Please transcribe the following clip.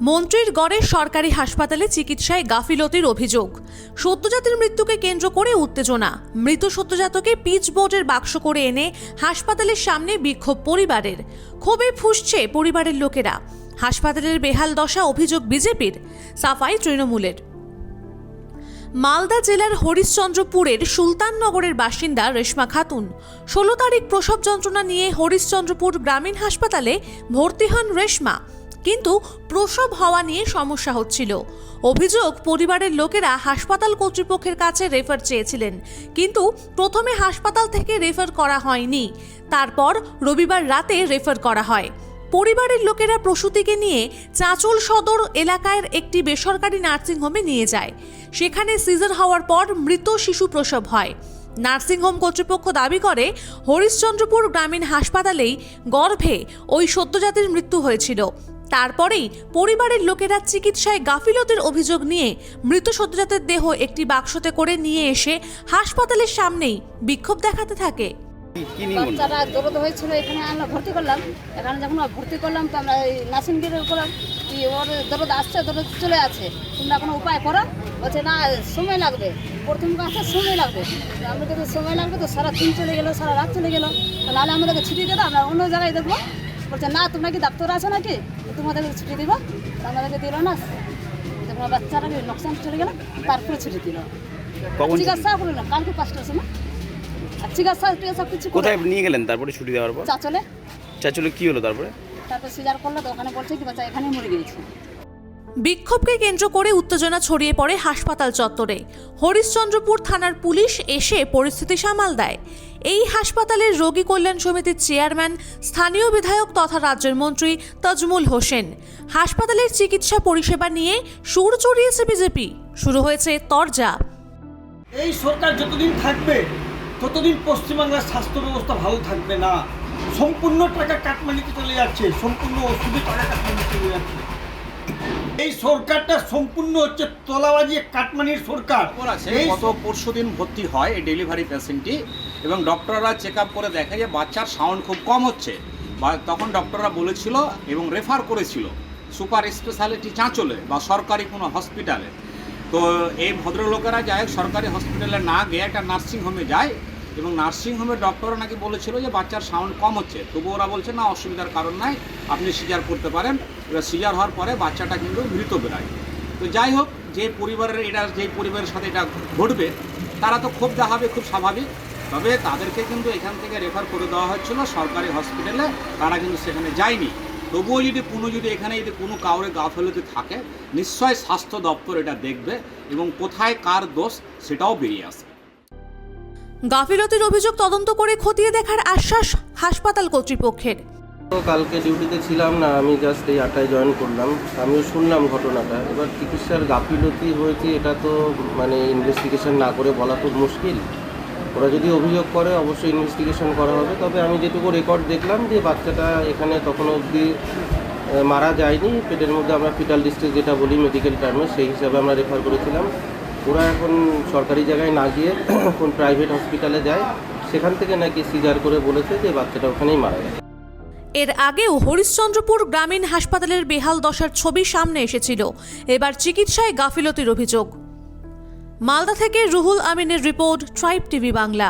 মন্ত্রীর গড়ে সরকারি হাসপাতালে চিকিৎসায় গাফিলতির অভিযোগ। সদ্যজাতের মৃত্যুকে কেন্দ্র করে উত্তেজনা। মৃত সদ্যজাতকে পিচবোর্ডের বাক্স করে এনে হাসপাতালের সামনে বিক্ষোভ পরিবারের। ক্ষোভে ফুঁসছে পরিবারের লোকেরা। হাসপাতালের বেহাল দশা অভিযোগ বিজেপির, সাফাই তৃণমূলের। মালদা জেলার হরিশ্চন্দ্রপুরের সুলতাননগরের বাসিন্দা রেশমা খাতুন 16 তারিখ প্রসব যন্ত্রণা নিয়ে হরিশ্চন্দ্রপুর গ্রামীণ হাসপাতালে ভর্তি হন রেশমা। কিন্তু প্রসব হওয়া নিয়ে সমস্যা হচ্ছিল। অভিযোগ, পরিবারের লোকেরা হাসপাতাল কর্তৃপক্ষের কাছে রেফার চেয়েছিলেন, কিন্তু প্রথমে হাসপাতাল থেকে রেফার করা হয়নি। তারপর রবিবার রাতে রেফার করা হয়। পরিবারের লোকেরা প্রসূতিকে নিয়ে চাঁচল সদর এলাকার একটি বেসরকারি নার্সিংহোমে নিয়ে যায়। সেখানে সিজার হওয়ার পর মৃত শিশু প্রসব হয়। নার্সিংহোম কর্তৃপক্ষ দাবি করে হরিশ্চন্দ্রপুর গ্রামীণ হাসপাতালেই গর্ভে ওই সদ্যজাতের মৃত্যু হয়েছিল। তারপরেই পরিবারের লোকেরা চিকিৎসায় গাফিলতির অভিযোগ নিয়ে মৃত সদ্যজাতের দেহ একটি বাক্সতে করে নিয়ে এসে হাসপাতালের সামনেই বিক্ষোভ দেখাতে থাকে। বাচ্চারা দরদ হয়েছিল, এখানে আমরা ভর্তি করলাম। এখানে যখন ভর্তি করলাম তো আমরা নার্সিং গিয়ে করলাম কি ওর দরদ আসছে, দরদ চলে আছে, তোমরা কোনো উপায় করো। বলছে না, সময় লাগবে, প্রথম আসতে সময় লাগবে। আমরা যদি সময় লাগবে তো সারা দিন চলে গেলো, সারা রাত চলে গেলো, নাহলে আমাদেরকে ছুটি দেবো, আমরা অন্য জায়গায় দেখবো। বলছে না, তোমরা কি ডাক্তার আছো নাকি, তোমাদেরকে ছুটি দিব। আমাদেরকে দিল না, তোমার বাচ্চারা নোকসান চলে গেল, তারপরে ছুটি দিল। চিকিৎসা করলো না, কালকে 5টার সময় কোথায় নিয়ে গেলেন তারপরে ছুটি দেওয়ার পর? চাচলে কি হলো তারপরে? তারপর সিজার করলো তো ওখানে বলছে কি বাচ্চা এখানেই মরে গিয়েছে। বিক্ষোভকে কেন্দ্র করে উত্তেজনা ছড়িয়ে পড়ে হাসপাতাল চত্বরে। হরিশ্চন্দ্রপুর থানার পুলিশ এসে পরিস্থিতি সামাল দেয়। এই হাসপাতালের রোগী কল্যাণ সমিতির চেয়ারম্যান স্থানীয় বিধায়ক তথা রাজ্যের মন্ত্রী তাজমুল হোসেন। হাসপাতালের চিকিৎসা পরিষেবা নিয়ে সুর চড়িয়েছে বিজেপি। শুরু হয়েছে তরজা। এই সরকার যতদিন থাকবে ততদিন পশ্চিমবাংলার স্বাস্থ্য ব্যবস্থা ভালো থাকবে না। সম্পূর্ণ টাকা কাটমানিতে চলে যাচ্ছে, সম্পূর্ণ ওষুধে টাকা কাটমানিতে চলে যাচ্ছে। এই সরকারটা সম্পূর্ণ হচ্ছে তলাবাজি কাটমানির সরকার। গত পরশুদিন ভর্তি হয় এই ডেলিভারি পেশেন্টটি, এবং ডক্টররা চেক আপ করে দেখে যে বাচ্চার সাউন্ড খুব কম হচ্ছে। তখন ডক্টররা বলেছিল এবং রেফার করেছিল সুপার স্পেশালিটি চাঁচলে বা সরকারি কোনো হসপিটালে। তো এই ভদ্রলোকেরা যায় সরকারি হসপিটালে না গিয়ে একটা নার্সিংহোমে যায়, এবং নার্সিংহোমের ডক্টররা নাকি বলেছিল যে বাচ্চার সাউন্ড কম হচ্ছে। তবু ওরা বলছে না, অসুবিধার কারণ নাই, আপনি সিজার করতে পারেন। এবার সিজার হওয়ার পরে বাচ্চাটা কিন্তু মৃত বেরায়। তো যাই হোক, যে পরিবারের সাথে এটা ঘটবে তারা তো ক্ষোভ দেখাবে, খুব স্বাভাবিক। তবে তাদেরকে কিন্তু এখান থেকে রেফার করে দেওয়া হচ্ছিল সরকারি হসপিটালে, তারা কিন্তু সেখানে যায়নি। তবুও যদি এখানে কোনো কাউরে গাফিলতি থাকে, নিশ্চয় স্বাস্থ্য দপ্তর এটা দেখবে এবং কোথায় কার দোষ সেটাও বেরিয়ে আসবে। গাফিলতির অভিযোগ তদন্ত করে খতিয়ে দেখার আশ্বাস হাসপাতাল কর্তৃপক্ষের। কালকে ডিউটিতে ছিলাম না, আমি জাস্ট এই 8টায় জয়েন করলাম। আমিও শুনলাম ঘটনাটা। এবার চিকিৎসার গাফিলতি হয়েছে এটা তো ইনভেস্টিগেশন না করে বলা খুব মুশকিল। ওরা যদি অভিযোগ করে অবশ্যই ইনভেস্টিগেশন করা হবে। তবে আমি যেটুকু রেকর্ড দেখলাম যে বাচ্চাটা এখানে তখনও অবধি মারা যায়নি। পেটের মধ্যে আমরা ফিটাল ডিস্ট্রেস যেটা বলি মেডিকেল টার্মে, সেই হিসাবে আমরা রেফার করেছিলাম। ওরা এখন সরকারি জায়গায় না গিয়ে কোন প্রাইভেট হসপিটালে যায়, সেখান থেকে নাকি সিজার করে বলেছে যে বাচ্চাটা ওখানেই মারা গেছে। এর আগেও হরিশ্চন্দ্রপুর গ্রামীণ হাসপাতালের বেহাল দশার ছবি সামনে এসেছিল। এবার চিকিৎসায় গাফিলতির অভিযোগ। মালদা থেকে রুহুল আমিনের রিপোর্ট, ট্রাইব টিভি বাংলা।